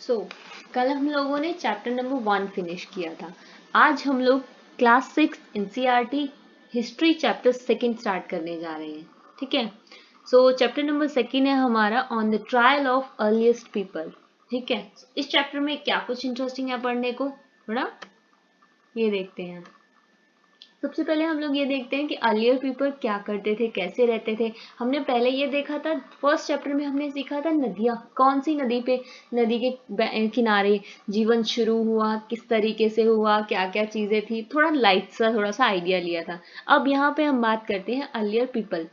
सो कल हम लोगों ने चैप्टर नंबर 1 फिनिश किया था। आज हम लोग class 6 NCERT history chapter 2 start करने जा रहे हैं। ठीक है, सो चैप्टर नंबर 2 है हमारा on the trial of earliest people. ठीक है, इस चैप्टर में क्या कुछ इंटरेस्टिंग है पढ़ने को, थोड़ा ये देखते हैं। सबसे पहले हम लोग ये देखते हैं कि अर्लियर पीपल क्या करते थे, कैसे रहते थे। हमने पहले ये देखा था, फर्स्ट चैप्टर में हमने सीखा था नदियाँ, कौन सी नदी पे, नदी के किनारे जीवन शुरू हुआ, किस तरीके से हुआ, क्या क्या चीज़ें थी, थोड़ा लाइट सा थोड़ा सा आइडिया लिया था। अब यहाँ पे हम बात करते हैं earlier people.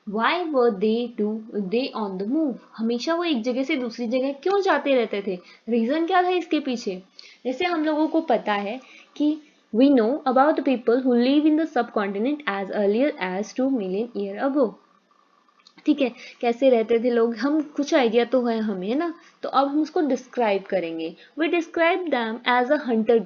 Why were they on the move, हमेशा वो एक जगह से दूसरी जगह क्यों जाते रहते थे, रीज़न क्या था इसके पीछे। जैसे हम लोगों को पता है कि we know about the people who live in the subcontinent as earlier as 2 million year ago। ठीक है, कैसे रहते थे लोग, हम कुछ आइडिया तो है हमें ना, तो अब हम उसको डिस्क्राइब करेंगे। we describe them as a hunter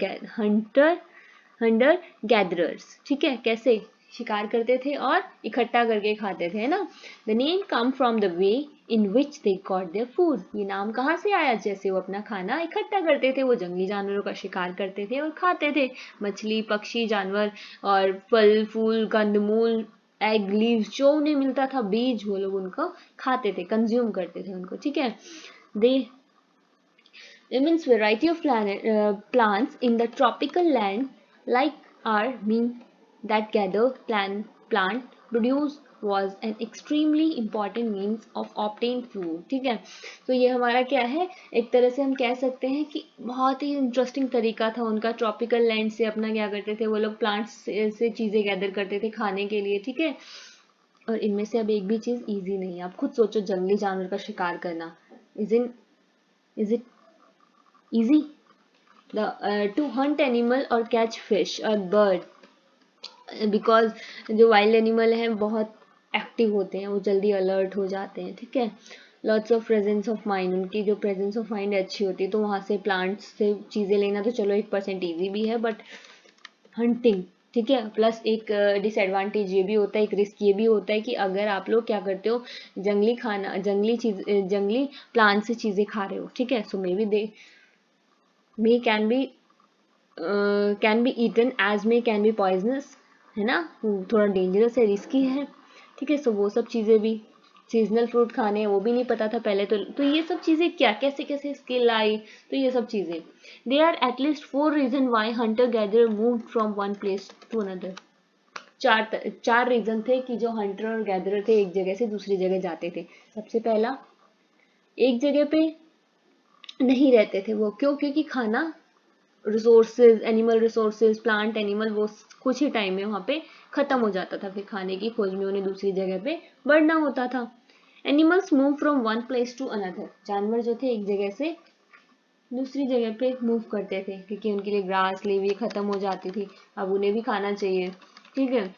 gatherers। ठीक है, कैसे शिकार करते थे और इकट्ठा करके खाते थे, है ना। The name come from the way in which they got their food, ये नाम कहाँ से आया, जैसे वो अपना खाना इकट्ठा करते थे, वो जंगली जानवरों का शिकार करते थे और खाते थे, मछली, पक्षी, जानवर और फल फूल, कंदमूल, एग, लीव्स, जो उन्हें मिलता था, बीज, वो लोग उनको खाते थे, कंज्यूम करते थे उनको। ठीक है, दे it means variety of plants in the tropical land like are mean that gather plant produce was an extremely important means of obtain food। ठीक है, तो ये हमारा क्या है, एक तरह से हम कह सकते हैं कि बहुत ही इंटरेस्टिंग तरीका था उनका, ट्रॉपिकल लैंड से अपना क्या करते थे वो लोग, प्लांट्स से चीज़ें गैदर करते थे खाने के लिए। ठीक है, और इनमें से अब एक भी चीज़ ईजी नहीं है। आप खुद सोचो, जंगली जानवर का शिकार करना, is it easy? To hunt animal or catch fish or bird, because जो वाइल्ड एनिमल हैं बहुत एक्टिव होते हैं, वो जल्दी अलर्ट हो जाते हैं। ठीक है, lots of presence of mind, उनकी जो प्रेजेंस ऑफ माइंड अच्छी होती है, तो वहाँ से प्लांट्स से चीज़ें लेना तो चलो 1% ईजी भी है, बट हंटिंग, ठीक है, प्लस एक डिसएडवांटेज ये भी होता है, एक रिस्क ये भी होता है कि अगर आप लोग क्या करते हो, जंगली खाना, जंगली प्लांट से चीज़ें खा रहे हो, ठीक है, so maybe they may can be eaten as may can be poisonous, है ना, थोड़ा डेंजरस है, रिस्की है। ठीक है, सो वो सब चीज़ें भी, सीजनल फ्रूट खाने हैं वो भी नहीं पता था पहले, तो ये सब चीज़ें क्या, कैसे कैसे स्किल आई, तो ये सब चीज़ें, they are at least 4 reason why hunter gather move from one place to another. चार रीजन थे कि जो हंटर और गैदरर थे एक जगह से दूसरी जगह जाते थे। सबसे पहला, एक जगह पे नहीं रहते थे वो, क्यों, क्योंकि खाना, resources, animal resources, plant animal, वो कुछ ही टाइम में वहाँ पे ख़त्म हो जाता था, फिर खाने की खोज में उन्हें दूसरी जगह पे बढ़ना होता था। Animals move from one place to another, जानवर जो थे एक जगह से दूसरी जगह पे मूव करते थे, क्योंकि उनके लिए ग्रास लीव ये ख़त्म हो जाती थी, अब उन्हें भी खाना चाहिए। ठीक है,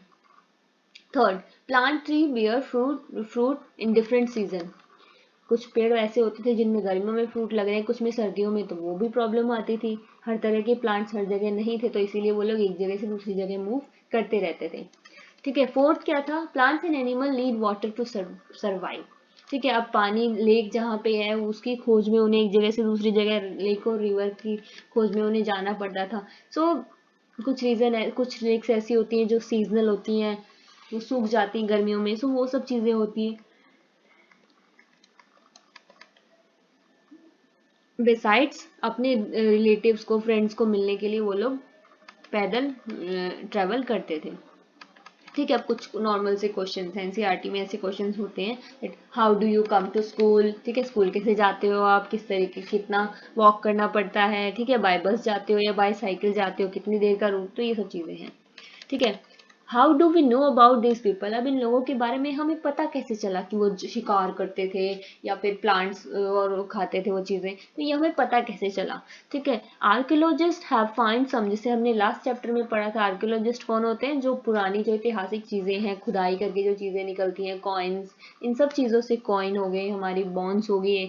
third, plant tree bear fruit in different season, कुछ पेड़ ऐसे होते थे जिनमें गर्मियों में फ्रूट लग रहे हैं, कुछ में सर्दियों में, तो वो भी प्रॉब्लम आती थी, हर तरह के प्लांट्स हर जगह नहीं थे, तो इसीलिए वो लोग एक जगह से दूसरी जगह मूव करते रहते थे। ठीक है, फोर्थ क्या था, plants and animal need water to survive. ठीक है, अब पानी, लेक जहाँ पे है उसकी खोज में उन्हें एक जगह से दूसरी जगह, लेक और रिवर की खोज में उन्हें जाना पड़ता था। सो कुछ रीज़न है, कुछ लेक्स ऐसी होती हैं जो सीजनल होती हैं, वो सूख जाती हैं गर्मियों में, सो वो सब चीज़ें होती हैं। बिसाइड्स अपने रिलेटिव्स को, फ्रेंड्स को मिलने के लिए वो लोग पैदल ट्रैवल करते थे। ठीक है, अब कुछ नॉर्मल से क्वेश्चन हैं, एनसीईआरटी में ऐसे क्वेश्चन होते हैं, how do you come to school, ठीक है, स्कूल कैसे जाते हो आप, किस तरीके, कितना वॉक करना पड़ता है, ठीक है, बाय बस जाते हो या बाय साइकिल जाते हो, कितनी देर का रूट, तो ये सब चीज़ें हैं। ठीक है, how do we know about this people, अब इन लोगों के बारे में हमें पता कैसे चला कि वो शिकार करते थे या फिर प्लांट्स और खाते थे वो चीज़ें, तो ये हमें पता कैसे चला। ठीक है, आर्कियोलॉजिस्ट हैव फाइंड सम, जैसे हमने लास्ट चैप्टर में पढ़ा था, आर्कियोलॉजिस्ट कौन होते हैं, जो पुरानी जो ऐतिहासिक चीज़ें हैं, खुदाई करके जो चीज़ें निकलती हैं, कॉइन्स, इन सब चीज़ों से, कॉइन हो गए, हमारी बॉन्स हो गई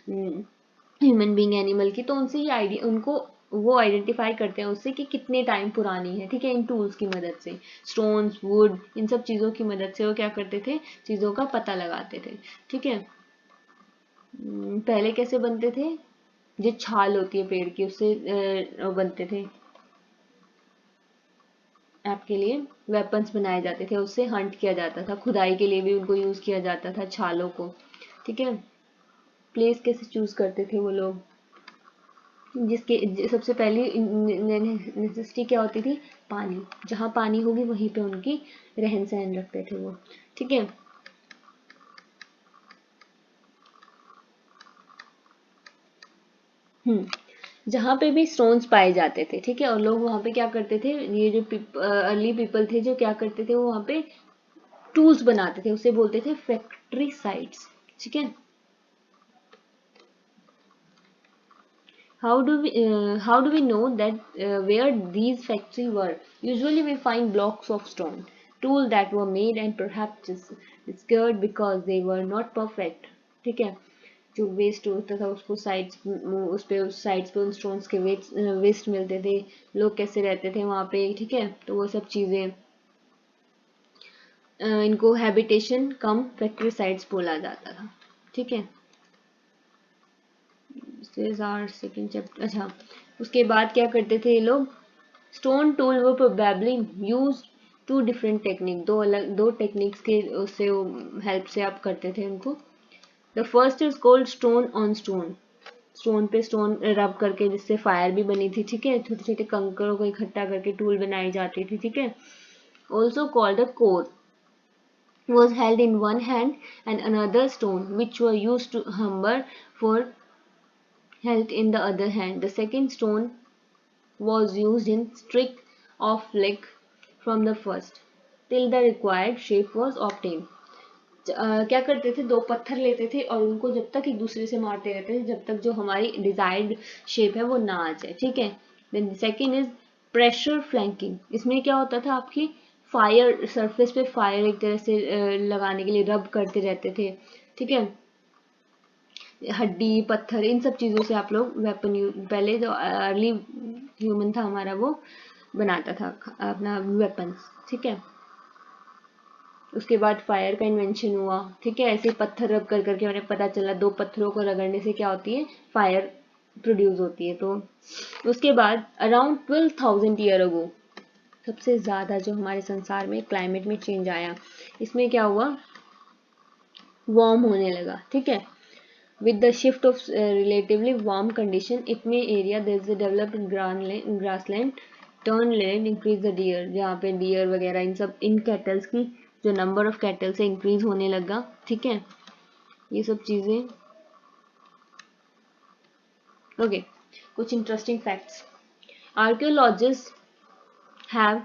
ह्यूमन बींग, एनिमल की, तो उनसे ये आइडिया, उनको वो आइडेंटिफाई करते हैं उससे कि कितने टाइम पुरानी है। ठीक है, इन टूल्स की मदद से, स्टोन्स, वुड, इन सब चीज़ों की मदद से वो क्या करते थे, चीज़ों का पता लगाते थे। ठीक है, पहले कैसे बनते थे, जो छाल होती है पेड़ की उससे बनते थे, आपके लिए वेपन्स बनाए जाते थे, उससे हंट किया जाता था, खुदाई के लिए भी उनको यूज किया जाता था छालों को। ठीक है, प्लेस कैसे चूज करते थे वो लोग, सबसे पहली नेसेसिटी क्या होती थी, पानी, जहाँ पानी होगी वहीं पे उनकी रहन सहन रखते थे वो। ठीक है, जहाँ पे भी स्टोन्स पाए जाते थे, ठीक है, और लोग वहाँ पे क्या करते थे, ये जो अर्ली पीपल थे जो क्या करते थे, वो वहाँ पे टूल्स बनाते थे, उसे बोलते थे फैक्ट्री साइट्स। ठीक है, how do we know that where these factories were? Usually we find blocks of stone, tools that were made and perhaps discarded because they were not perfect. ठीक है, जो वेस्ट होता था उसको साइड्स, उस sides पे उन स्टोन्स के वेस्ट मिलते थे, लोग कैसे रहते थे वहाँ पे। ठीक है, तो वो सब चीज़ें, इनको हैबिटेशन कम फैक्ट्री साइट्स बोला जाता था। ठीक है, सेकंड चैप्टर। अच्छा, उसके बाद क्या करते थे ये लोग, स्टोन टूल वो probably use two different technique, दो टेक्निक्स के उससे हेल्प से आप करते थे उनको। The first is called stone on stone, stone पे स्टोन रब करके जिससे फायर भी बनी थी। ठीक है, छोटे छोटे कंकरों को इकट्ठा करके टूल बनाई जाती थी। ठीक है, also called a core was held in one hand and another stone which were used to hammer for held in the other hand. The second stone was used in strict of flick from the first till the required shape was obtained. क्या करते थे, दो पत्थर लेते थे और उनको जब तक एक दूसरे से मारते रहते थे जब तक जो हमारी डिजायर्ड शेप है वो ना आ जाए। ठीक है, then second is pressure flanking. इसमें क्या होता था, आपकी फायर सरफेस पे फायर एक तरह से लगाने के लिए रब करते रहते थे। ठीक है, हड्डी पत्थर इन सब चीज़ों से आप लोग वेपन पहले जो अर्ली ह्यूमन था हमारा वो बनाता था अपना वेपन्स। ठीक है, उसके बाद फायर का इन्वेंशन हुआ। ठीक है, ऐसे पत्थर रब कर करके उन्हें पता चला दो पत्थरों को रगड़ने से क्या होती है, फायर प्रोड्यूस होती है। तो उसके बाद अराउंड 12,000 ईयर अगो सबसे ज़्यादा जो हमारे संसार में क्लाइमेट में चेंज आया, इसमें क्या हुआ, वार्म होने लगा। ठीक है, with the shift of relatively warm condition it may area there is a developed grassland turn land increase the deer, जहाँ पे डियर वगैरह इन सब इन कैटल्स की जो नंबर ऑफ कैटल से इंक्रीज होने लगा। ठीक है, ये सब चीजें। ओके, कुछ interesting facts. Archaeologist have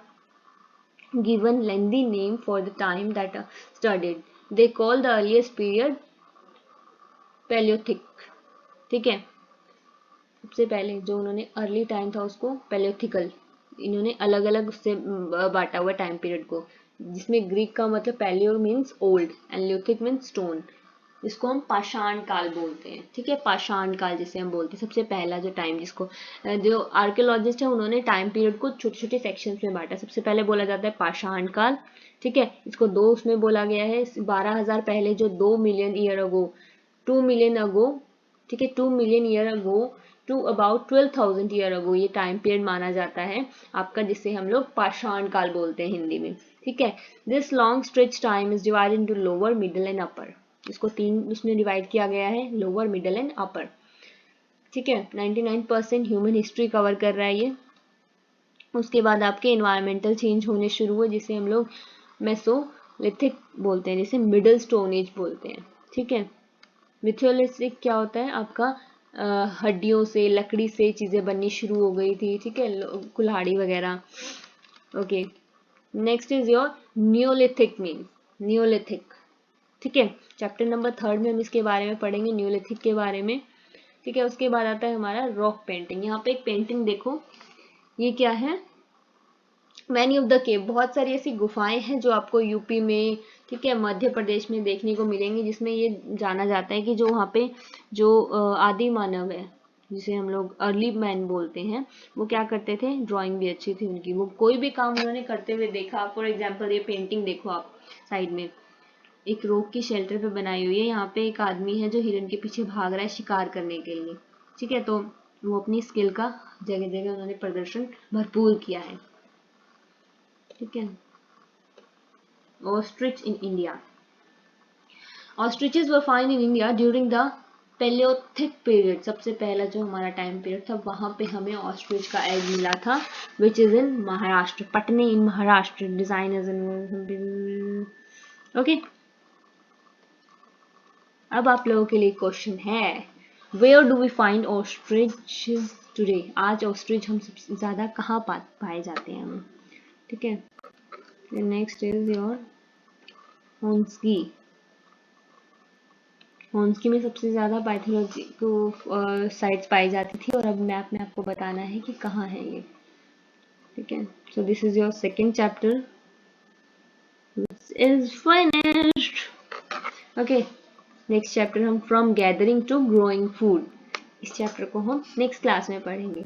given lengthy name for the time that are studied. They call the earliest period Paleolithic. ठीक है, सबसे पहले जो उन्होंने अर्ली टाइम था उसको पैलियोथिकल, इन्होंने अलग अलग उससे बांटा हुआ टाइम पीरियड को, जिसमें ग्रीक का मतलब paleo means old and lithic means stone, जिसको हम पाषाण काल बोलते हैं। ठीक है, पाषाण काल जिसे हम बोलते हैं, सबसे पहला जो टाइम जिसको जो आर्कियोलॉजिस्ट है उन्होंने टाइम पीरियड को छोटे छोटे सेक्शंस में बांटा। सबसे पहले बोला जाता है पाषाण काल। ठीक है, इसको दो उसमें बोला गया है, 12,000 पहले जो 2 million year ago, 2 million ago, ठीक है, 2 million year ago to about 12,000 year ago, ये टाइम पीरियड माना जाता है आपका, जिसे हम लोग पाषाण काल बोलते हैं हिंदी में। ठीक है, this long stretch time is divided into lower middle and upper, इसको तीन उसमें डिवाइड किया गया है, लोअर मिडिल एंड अपर। ठीक है, 99% ह्यूमन हिस्ट्री कवर कर रहा है ये। उसके बाद आपके इन्वायरमेंटल चेंज होने शुरू हुए जिसे हम लोग मेसोलिथिक बोलते हैं, जिसे मिडिल स्टोन एज बोलते हैं। ठीक है, मिथोलिथिक क्या होता है आपका, हड्डियों से लकड़ी से चीजें बननी शुरू हो गई थी। ठीक है, कुल्हाड़ी वगैरह। Okay, next is your Neolithic means Neolithic. ठीक है, चैप्टर नंबर 3 में हम इसके बारे में पढ़ेंगे, न्यूलिथिक के बारे में। ठीक है, उसके बाद आता है हमारा रॉक पेंटिंग। यहाँ पे एक पेंटिंग देखो, ये क्या है, मैनी ऑफ द केव, बहुत सारी ऐसी गुफाएं हैं जो आपको यूपी में, ठीक है, मध्य प्रदेश में देखने को मिलेंगी, जिसमें ये जाना जाता है कि जो वहाँ पे जो आदि मानव है जिसे हम लोग अर्ली मैन बोलते हैं, वो क्या करते थे, ड्राइंग भी अच्छी थी उनकी, वो कोई भी काम उन्होंने करते हुए देखा। फॉर एग्जाम्पल ये पेंटिंग देखो आप, साइड में एक रोक की शेल्टर पे बनाई हुई है, यहाँ पे एक आदमी है जो हिरन के पीछे भाग रहा है शिकार करने के लिए। ठीक है, तो वो अपनी स्किल का जगह जगह उन्होंने प्रदर्शन भरपूर किया है। ठीक है, ostrich in India. Ostriches were found in India during the Paleolithic period। सबसे पहला जो हमारा टाइम पीरियड था वहां पे हमें ऑस्ट्रिच का एग मिला था, विच इज इन महाराष्ट्र, पटने in Maharashtra. Design is in okay. अब आप लोगों के लिए क्वेश्चन है, where do we find ostriches today. आज ऑस्ट्रिच हम सबसे ज्यादा कहाँ पाए जाते हैं हमें। ठीक है, नेक्स्ट इज योर होन्स्की। होन्स्की में सबसे ज़्यादा पाइथोलॉजी को साइट्स पाई जाती थी, और अब मैप में आपको बताना है कि कहाँ है ये। ठीक है, so this is your second chapter is finished. Okay, next chapter हम from gathering to growing food, इस चैप्टर को हम नेक्स्ट क्लास में पढ़ेंगे।